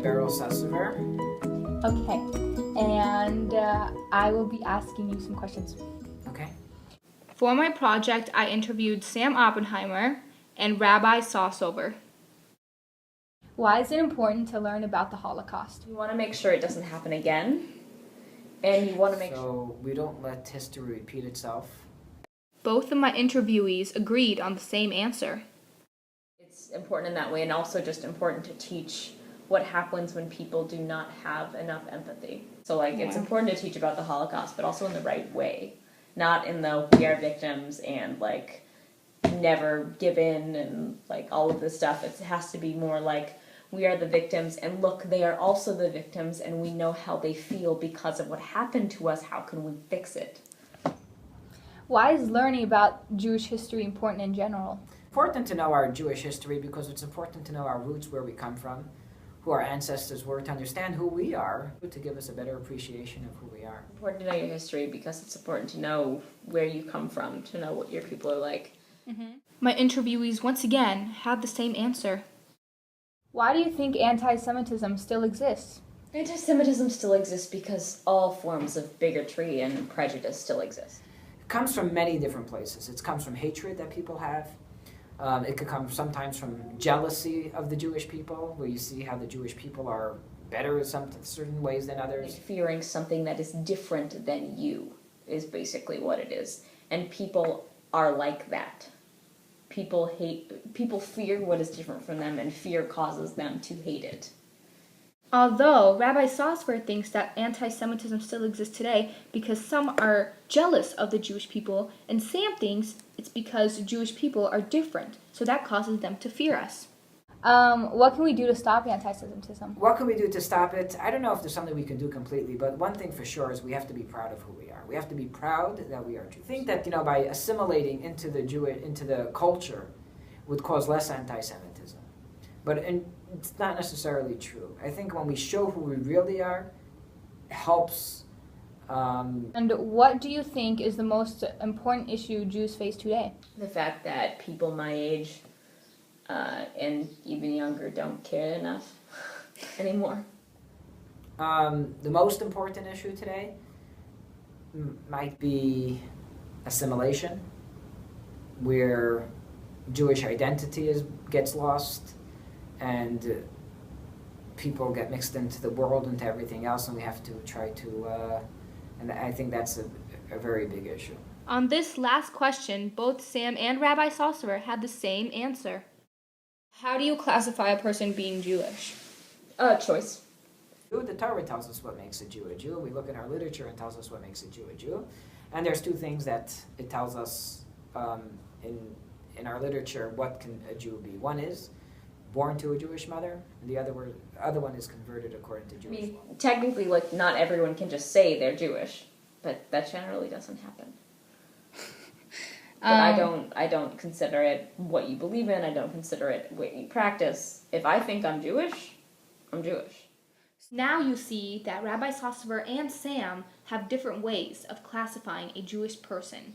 Sassover. Okay, and I will be asking you some questions. Okay. For my project, I interviewed Sam Oppenheimer and Rabbi Sassover. Why is it important to learn about the Holocaust? You want to make sure it doesn't happen again, and you want to make sure. So we don't let history repeat itself. Both of my interviewees agreed on the same answer. It's important in that way, and also just important to teach what happens when people do not have enough empathy. So, it's important to teach about the Holocaust, but also in the right way. Not in the we are victims and, never give in and, all of this stuff. It has to be more like, we are the victims, and look, they are also the victims, and we know how they feel because of what happened to us. How can we fix it? Why is learning about Jewish history important in general? Important to know our Jewish history because it's important to know our roots, where we come from, who our ancestors were, to understand who we are, to give us a better appreciation of who we are. Important to know your history because it's important to know where you come from, to know what your people are like. Mm-hmm. My interviewees once again had the same answer. Why do you think anti-Semitism still exists? Anti-Semitism still exists because all forms of bigotry and prejudice still exist. It comes from many different places. It comes from hatred that people have. It could come sometimes from jealousy of the Jewish people, where you see how the Jewish people are better in some certain ways than others. Fearing something that is different than you is basically what it is. And people are like that. People fear what is different from them, and fear causes them to hate it. Although Rabbi Sassover thinks that anti-Semitism still exists today because some are jealous of the Jewish people, and Sam thinks it's because Jewish people are different, so that causes them to fear us. What can we do to stop anti-Semitism? What can we do to stop it? I don't know if there's something we can do completely, but one thing for sure is we have to be proud of who we are. We have to be proud that we are Jews. I think that by assimilating into the culture would cause less anti-Semitism, but it's not necessarily true. I think when we show who we really are, it helps. And what do you think is the most important issue Jews face today? The fact that people my age and even younger don't care enough anymore. The most important issue today might be assimilation, where Jewish identity gets lost, and people get mixed into the world, into everything else, and we have to try to, and I think that's a very big issue. On this last question, both Sam and Rabbi Sassover had the same answer. How do you classify a person being Jewish? Choice. The Torah tells us what makes a Jew a Jew. We look in our literature and tells us what makes a Jew a Jew. And there's two things that it tells us in our literature what can a Jew be. One is born to a Jewish mother, and the other one is converted according to Jewish law. Technically, not everyone can just say they're Jewish, but that generally doesn't happen. But I don't consider it what you believe in. I don't consider it what you practice. If I think I'm Jewish, I'm Jewish. Now you see that Rabbi Sassover and Sam have different ways of classifying a Jewish person.